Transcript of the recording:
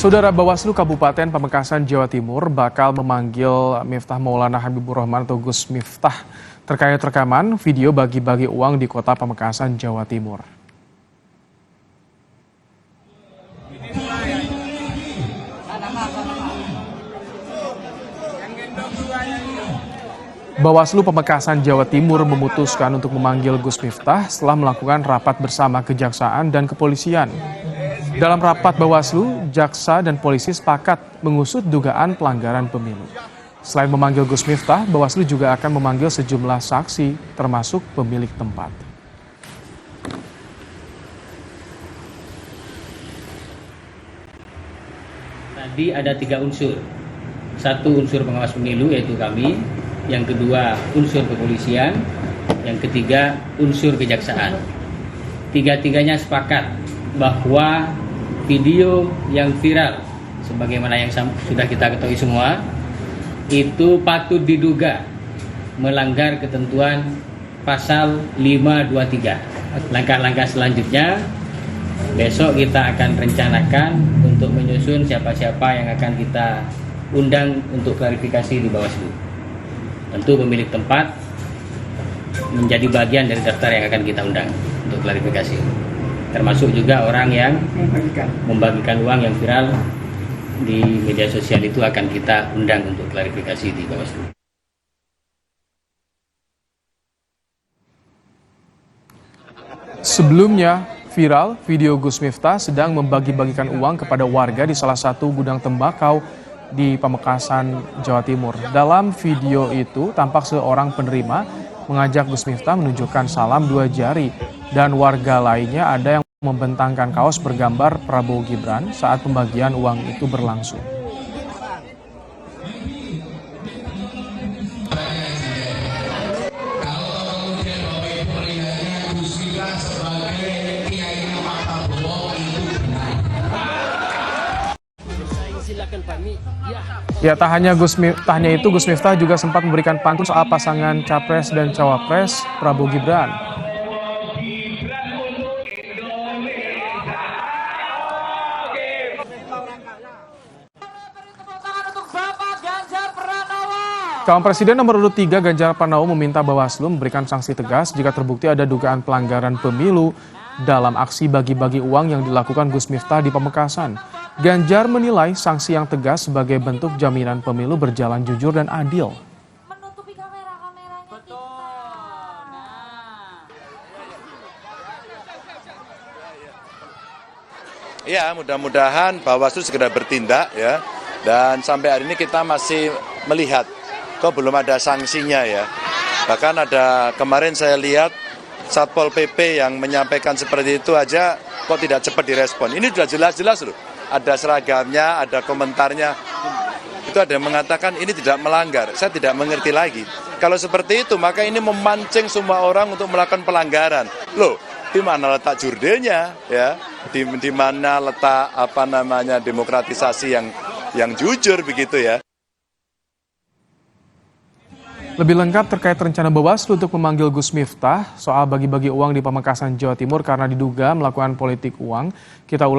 Saudara Bawaslu Kabupaten Pamekasan, Jawa Timur bakal memanggil Miftah Maulana Habibur Rahman atau Gus Miftah terkait rekaman video bagi-bagi uang di Kota Pamekasan, Jawa Timur. Bawaslu Pamekasan, Jawa Timur memutuskan untuk memanggil Gus Miftah setelah melakukan rapat bersama Kejaksaan dan Kepolisian. Dalam rapat Bawaslu, Jaksa dan Polisi sepakat mengusut dugaan pelanggaran pemilu. Selain memanggil Gus Miftah, Bawaslu juga akan memanggil sejumlah saksi, termasuk pemilik tempat. Tadi ada 3 unsur. Satu unsur pengawas pemilu yaitu kami, yang kedua unsur kepolisian, yang ketiga unsur kejaksaan. Tiga-tiganya sepakat bahwa video yang viral sebagaimana yang sudah kita ketahui semua itu patut diduga melanggar ketentuan pasal 523. Langkah-langkah selanjutnya besok kita akan rencanakan untuk menyusun siapa-siapa yang akan kita undang untuk klarifikasi di Bawaslu. Tentu pemilik tempat menjadi bagian dari daftar yang akan kita undang untuk klarifikasi. Termasuk juga orang yang membagikan uang yang viral di media sosial itu akan kita undang untuk klarifikasi di Bawaslu. Sebelumnya, viral video Gus Miftah sedang membagi-bagikan uang kepada warga di salah satu gudang tembakau di Pamekasan, Jawa Timur. Dalam video itu, tampak seorang penerima mengajak Gus Miftah menunjukkan salam 2 jari dan warga lainnya ada yang membentangkan kaos bergambar Prabowo Gibran saat pembagian uang itu berlangsung. Ya, tak hanya Gus Miftah juga sempat memberikan pantun soal pasangan Capres dan Cawapres Prabowo Gibran. Calon Presiden nomor urut 3 Ganjar Pranowo meminta Bawaslu memberikan sanksi tegas jika terbukti ada dugaan pelanggaran pemilu dalam aksi bagi-bagi uang yang dilakukan Gus Miftah di Pamekasan. Ganjar menilai sanksi yang tegas sebagai bentuk jaminan pemilu berjalan jujur dan adil. Menutupi kamera-kameranya kita. Ya, mudah-mudahan Bawaslu segera bertindak ya. Dan sampai hari ini kita masih melihat kok belum ada sanksinya ya. Bahkan ada kemarin saya lihat Satpol PP yang menyampaikan seperti itu aja kok tidak cepat direspon. Ini sudah jelas-jelas loh. Ada seragamnya, ada komentarnya. Itu ada yang mengatakan ini tidak melanggar. Saya tidak mengerti lagi. Kalau seperti itu maka ini memancing semua orang untuk melakukan pelanggaran. Loh, di mana letak jurdilnya ya? Di mana letak demokratisasi yang jujur begitu ya? Lebih lengkap terkait rencana Bawaslu untuk memanggil Gus Miftah soal bagi-bagi uang di Pamekasan, Jawa Timur karena diduga melakukan politik uang, kita ulas